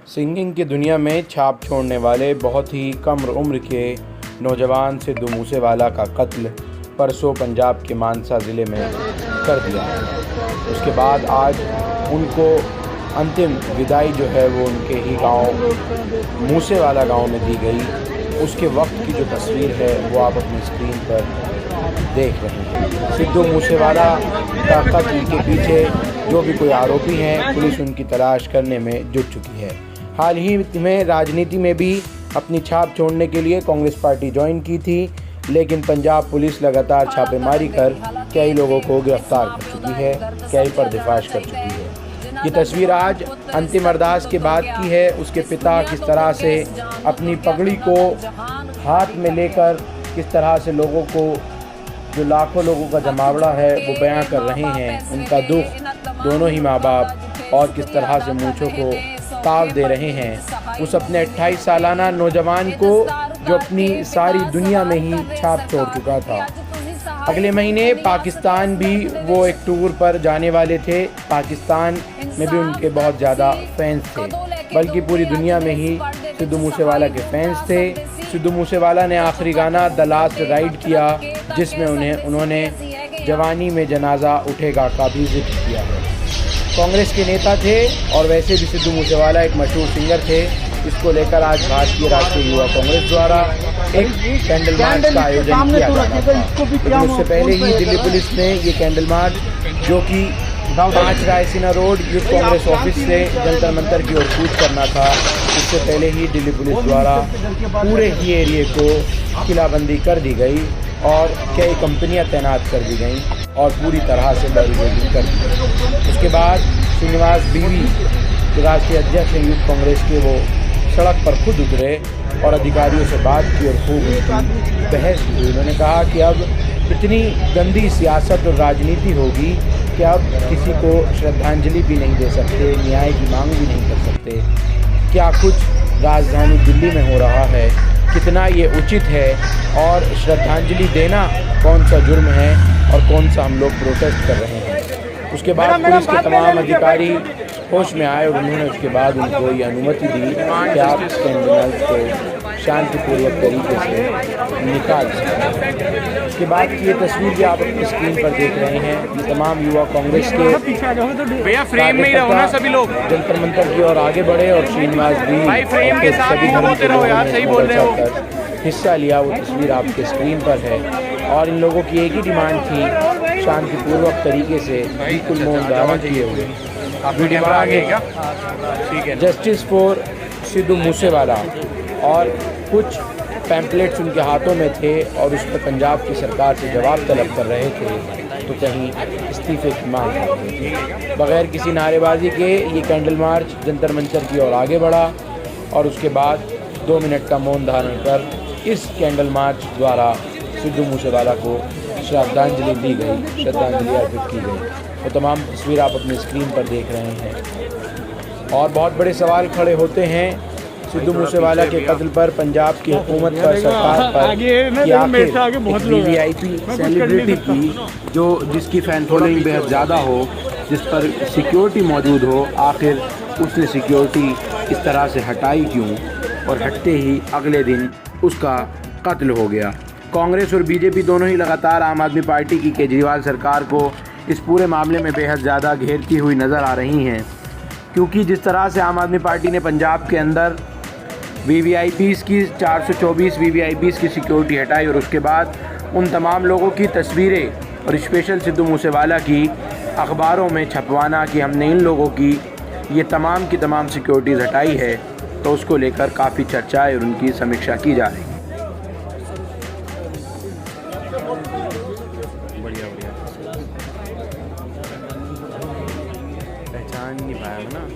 Singing की दुनिया में छाप छोड़ने वाले बहुत ही कम उम्र के नौजवान सिद्धू मूसेवाला का कत्ल परसों पंजाब के मानसा ज़िले में कर दिया है। उसके बाद आज उनको अंतिम विदाई जो है वो उनके ही गांव मूसेवाला गांव में दी गई। उसके वक्त की जो तस्वीर है वो आप अपनी स्क्रीन पर देख रहे हैं। सिद्धू मूसेवाला का कत्ल के पीछे जो भी कोई आरोपी हैं, पुलिस उनकी तलाश करने में जुट चुकी है। हाल ही में राजनीति में भी अपनी छाप छोड़ने के लिए कांग्रेस पार्टी ज्वाइन की थी, लेकिन पंजाब पुलिस लगातार छापेमारी कर कई लोगों को गिरफ्तार कर चुकी है, कई पर्दाफाश कर चुकी है। ये तस्वीर आज अंतिम अरदास के बाद की है। उसके पिता किस तरह से अपनी पगड़ी को हाथ में लेकर किस तरह से लोगों को, जो लाखों लोगों का जमावड़ा है, वो बयां कर रहे हैं उनका दुख, दोनों ही माँ बाप, और किस तरह से मूँछों को ताव दे रहे हैं उस अपने 28 सालाना नौजवान को जो अपनी सारी दुनिया में ही छाप छोड़ चुका था। अगले महीने पाकिस्तान भी वो एक टूर पर जाने वाले थे। पाकिस्तान में भी उनके बहुत ज़्यादा फैंस थे, बल्कि पूरी दुनिया में ही सिद्धू मूसेवाला के फैंस थे। सिद्धू मूसेवाला ने आखिरी गाना द लास्ट राइड किया, जिसमें उन्होंने जवानी में जनाजा उठेगा का भी जिक्र किया है। कांग्रेस के नेता थे और वैसे भी सिद्धू मूसेवाला एक मशहूर सिंगर थे। इसको लेकर आज भारतीय राष्ट्रीय युवा कांग्रेस द्वारा एक कैंडल मार्च का आयोजन किया जा रहा था। लेकिन उससे पहले ही दिल्ली पुलिस ने ये कैंडल मार्च, जो कि 5 Raisina road youth Congress office से जंतर मंतर की ओर कूच करना था, उससे पहले ही दिल्ली पुलिस द्वारा पूरे ही एरिए को किलाबंदी कर दी गई और कई कंपनियां तैनात कर दी गईं और पूरी तरह से बैरिकेडिंग कर दी गई। उसके बाद श्रीनिवास बीवी, जो राष्ट्रीय अध्यक्ष हैं यूथ कांग्रेस के, वो सड़क पर खुद उतरे और अधिकारियों से बात की और खूब उनकी बहस की। उन्होंने कहा कि अब इतनी गंदी सियासत और राजनीति होगी कि अब किसी को श्रद्धांजलि भी नहीं दे सकते, न्याय की मांग भी नहीं कर सकते। क्या कुछ राजधानी दिल्ली में हो रहा है, कितना ये उचित है, और श्रद्धांजलि देना कौन सा जुर्म है और कौन सा हम लोग प्रोटेस्ट कर रहे हैं। उसके बाद पुलिस के तमाम अधिकारी होश में आए और उन्होंने उसके बाद उनको ये अनुमति दी कि आप इस कैंडल को शांतिपूर्वक तरीके से निकाल सकें। उसके बाद की ये तस्वीर भी आप अपनी स्क्रीन पर देख रहे हैं। ये तमाम युवा कांग्रेस के सभी लोग जंतर मंतर की ओर आगे बढ़े और श्रीनिवास भी सभी हिस्सा लिया। वो तस्वीर आपके स्क्रीन पर है और इन लोगों की एक ही डिमांड थी, शांतिपूर्वक तरीके से बिल्कुल मौन धारण किए हुए वीडियो में आगे ठीक है जस्टिस फॉर सिद्धू मूसेवाला, और कुछ पैम्पलेट्स उनके हाथों में थे और उस पर पंजाब की सरकार से जवाब तलब कर रहे थे, तो कहीं इस्तीफे की मांग कर रहे थे। बगैर किसी नारेबाजी के ये कैंडल मार्च जंतर मंतर की ओर आगे बढ़ा और उसके बाद 2 मिनट का मौन धारण कर इस कैंडल मार्च द्वारा सिद्धू मूसेवाला को श्रद्धांजलि दी गई, श्रद्धांजलि अर्पित की गई। वो तमाम तस्वीर आप अपनी स्क्रीन पर देख रहे हैं और बहुत बड़े सवाल खड़े होते हैं सिद्धू मूसेवाला के कत्ल पर, पंजाब की हुकूमत पर, सरकार पर, कि आखिर वीवीआईपी सेलिब्रिटी की जिसकी फैन फॉलोइंग बेहद ज़्यादा हो, जिस पर सिक्योरिटी मौजूद हो, आखिर उसने सिक्योरिटी इस तरह से हटाई क्यों, और हटते ही अगले दिन उसका कत्ल हो गया। कांग्रेस और बीजेपी दोनों ही लगातार आम आदमी पार्टी की केजरीवाल सरकार को इस पूरे मामले में बेहद ज़्यादा घेरती हुई नज़र आ रही हैं, क्योंकि जिस तरह से आम आदमी पार्टी ने पंजाब के अंदर वीवीआईपीज़ की 424 वीवीआईपीज़ की सिक्योरिटी हटाई और उसके बाद उन तमाम लोगों की तस्वीरें और स्पेशल सिद्धू मूसेवाला की अखबारों में छपवाना कि हमने इन लोगों की ये तमाम की तमाम सिक्योरिटीज़ हटाई है, तो उसको लेकर काफ़ी चर्चाएँ और उनकी समीक्षा की जा रही है। बढ़िया पहचान नहीं पाया ना।